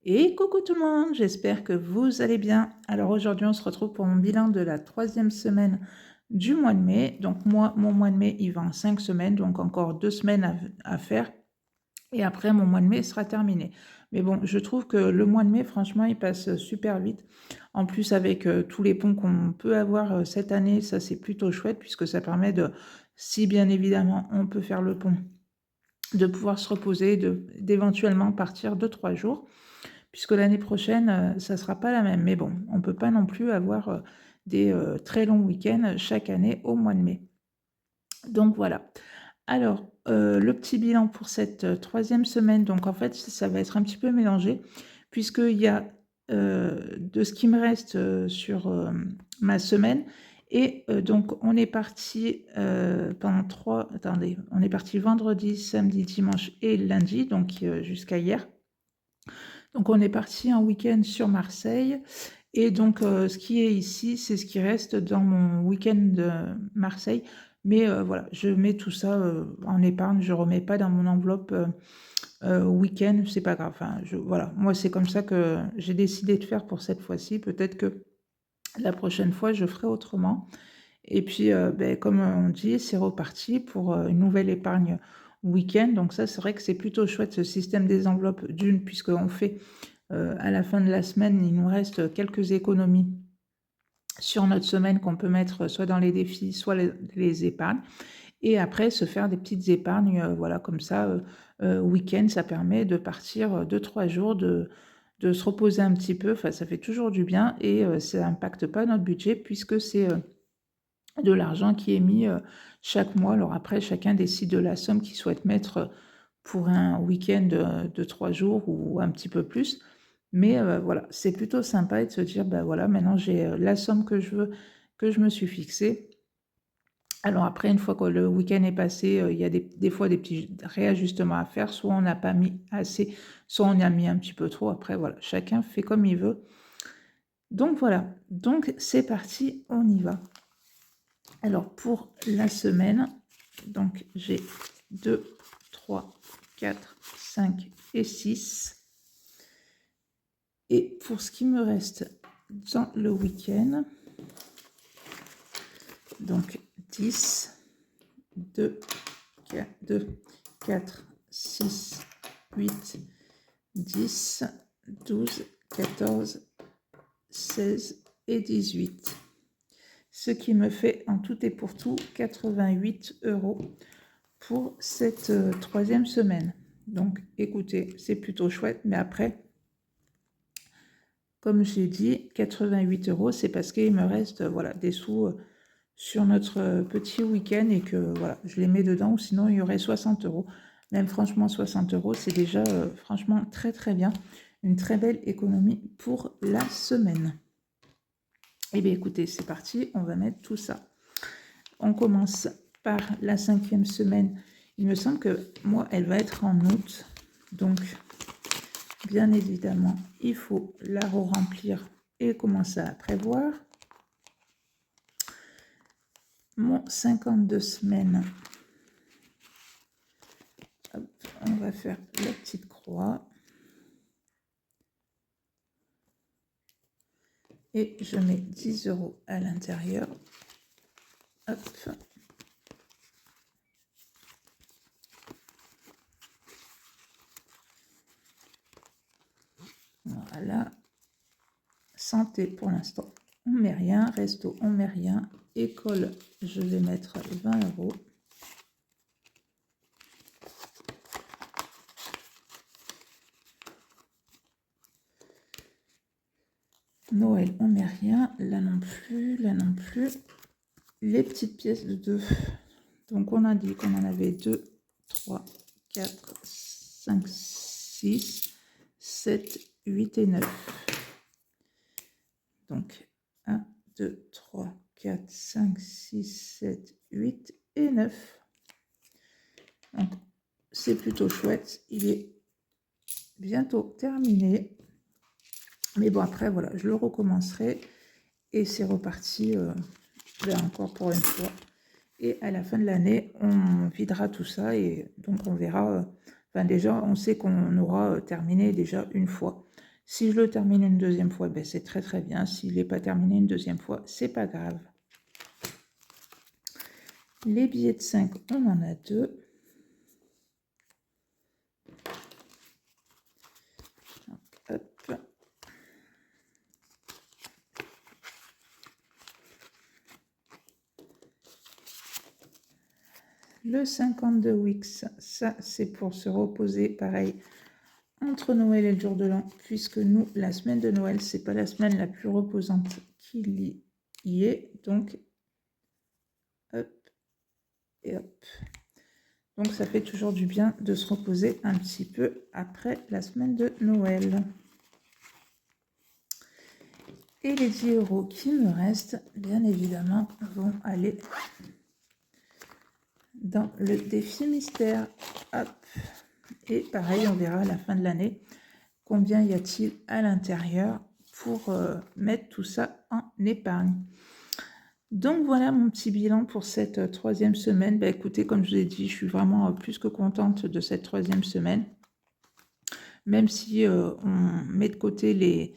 Et coucou tout le monde, j'espère que vous allez bien. Alors aujourd'hui, on se retrouve pour mon bilan de la troisième semaine du mois de mai. Donc moi, mon mois de mai, il va en 5 semaines, donc encore 2 semaines à faire. Et après, mon mois de mai sera terminé. Mais bon, je trouve que le mois de mai, franchement, il passe super vite. En plus, avec tous les ponts qu'on peut avoir cette année, ça c'est plutôt chouette puisque ça permet de, si bien évidemment on peut faire le pont, de pouvoir se reposer, d'éventuellement partir 2, 3 jours puisque l'année prochaine, ça ne sera pas la même. Mais bon, on ne peut pas non plus avoir des très longs week-ends chaque année au mois de mai. Donc voilà. Alors, le petit bilan pour cette troisième semaine, donc en fait, ça va être un petit peu mélangé, puisqu'il y a de ce qui me reste sur ma semaine. Et donc, on est parti pendant trois. Attendez, on est parti vendredi, samedi, dimanche et lundi, donc jusqu'à hier. Donc on est parti un week-end sur Marseille et donc ce qui est ici, c'est ce qui reste dans mon week-end de Marseille. Mais voilà, je mets tout ça en épargne, je ne remets pas dans mon enveloppe week-end, c'est pas grave. Enfin, voilà, moi c'est comme ça que j'ai décidé de faire pour cette fois-ci. Peut-être que la prochaine fois, je ferai autrement. Et puis, ben, comme on dit, c'est reparti pour une nouvelle épargne week-end. Donc ça, c'est vrai que c'est plutôt chouette ce système des enveloppes d'une, puisqu'on fait à la fin de la semaine, il nous reste quelques économies sur notre semaine qu'on peut mettre soit dans les défis, soit les épargnes. Et après, se faire des petites épargnes, voilà, comme ça, week-end, ça permet de partir 2, 3 jours, de se reposer un petit peu. Enfin, ça fait toujours du bien et ça n'impacte pas notre budget puisque c'est de l'argent qui est mis chaque mois. Alors après, chacun décide de la somme qu'il souhaite mettre pour un week-end de 3 jours ou un petit peu plus. Mais voilà, c'est plutôt sympa de se dire, ben voilà, maintenant j'ai la somme que je veux, que je me suis fixée. Alors après, une fois que le week-end est passé, il y a des fois des petits réajustements à faire. Soit on n'a pas mis assez, soit on a mis un petit peu trop. Après, voilà, chacun fait comme il veut. Donc voilà, donc c'est parti, on y va. Alors pour la semaine, donc j'ai 2, 3, 4, 5 et 6. Et pour ce qui me reste dans le week-end, donc 10, 2, 4, 6, 8, 10, 12, 14, 16 et 18. Ce qui me fait en tout et pour tout 88 € pour cette troisième semaine. Donc écoutez, c'est plutôt chouette, mais après, comme j'ai dit, 88 €, c'est parce qu'il me reste voilà, des sous sur notre petit week-end et que voilà, je les mets dedans, ou sinon il y aurait 60 €. Même franchement, 60 €, c'est déjà franchement très très bien. Une très belle économie pour la semaine. Eh bien écoutez, c'est parti, on va mettre tout ça. On commence par la 5e semaine. Il me semble que moi, elle va être en août. Donc, bien évidemment, il faut la remplir et commencer à prévoir. Mon 52 semaines. Hop, on va faire la petite croix. Et je mets 10 € à l'intérieur. Hop. Voilà. Santé pour l'instant, on met rien. Resto, on met rien. École, je vais mettre 20 €. Noël, on met rien. Là non plus, là non plus. Les petites pièces de 2. Donc on a dit qu'on en avait 2, 3, 4, 5, 6, 7, 8 et 9. Donc 1, 2, 3, 4, 5, 6, 7, 8 et 9. Donc c'est plutôt chouette. Il est bientôt terminé. Mais bon, après, voilà, je le recommencerai. Et c'est reparti là encore pour une fois. Et à la fin de l'année, on videra tout ça. Et donc, on verra. Enfin, déjà, on sait qu'on aura terminé déjà une fois. Si je le termine une deuxième fois, ben c'est très très bien. S'il n'est pas terminé une deuxième fois, c'est pas grave. Les billets de 5, on en a 2. Hop. Le 52 Wix, ça c'est pour se reposer, pareil, entre Noël et le jour de l'an, puisque nous, la semaine de Noël, c'est pas la semaine la plus reposante qu'il y ait. Donc, hop et hop. Donc, ça fait toujours du bien de se reposer un petit peu après la semaine de Noël. Et les 10 € qui me restent, bien évidemment, vont aller dans le défi mystère. Hop. Et pareil, on verra à la fin de l'année combien y a-t-il à l'intérieur pour mettre tout ça en épargne. Donc voilà mon petit bilan pour cette troisième semaine. Bah, écoutez, comme je vous ai dit, je suis vraiment plus que contente de cette troisième semaine. Même si on met de côté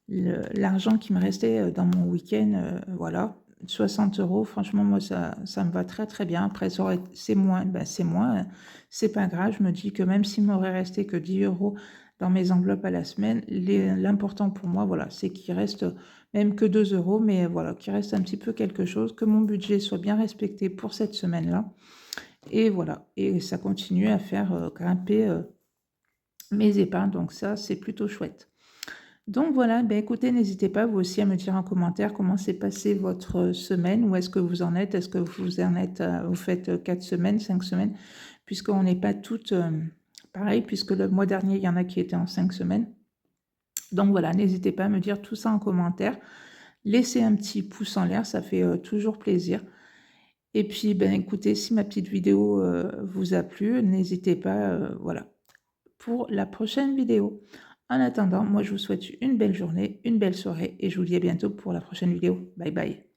l'argent qui me restait dans mon week-end, voilà, 60 €, franchement, moi, ça me va très très bien. Après, c'est moins, ben, c'est moins, c'est pas grave. Je me dis que même s'il m'aurait resté que 10 € dans mes enveloppes à la semaine, l'important pour moi, voilà, c'est qu'il reste même que 2 €, mais voilà, qu'il reste un petit peu quelque chose, que mon budget soit bien respecté pour cette semaine-là. Et voilà, et ça continue à faire grimper mes épargnes, donc ça, c'est plutôt chouette. Donc voilà, ben écoutez, n'hésitez pas vous aussi à me dire en commentaire comment s'est passée votre semaine, où est-ce que vous en êtes, est-ce que vous en êtes, vous faites 4 semaines, 5 semaines, puisqu'on n'est pas toutes pareil, puisque le mois dernier, il y en a qui étaient en 5 semaines. Donc voilà, n'hésitez pas à me dire tout ça en commentaire. Laissez un petit pouce en l'air, ça fait toujours plaisir. Et puis, ben écoutez, si ma petite vidéo vous a plu, n'hésitez pas, voilà, pour la prochaine vidéo. En attendant, moi je vous souhaite une belle journée, une belle soirée et je vous dis à bientôt pour la prochaine vidéo. Bye bye.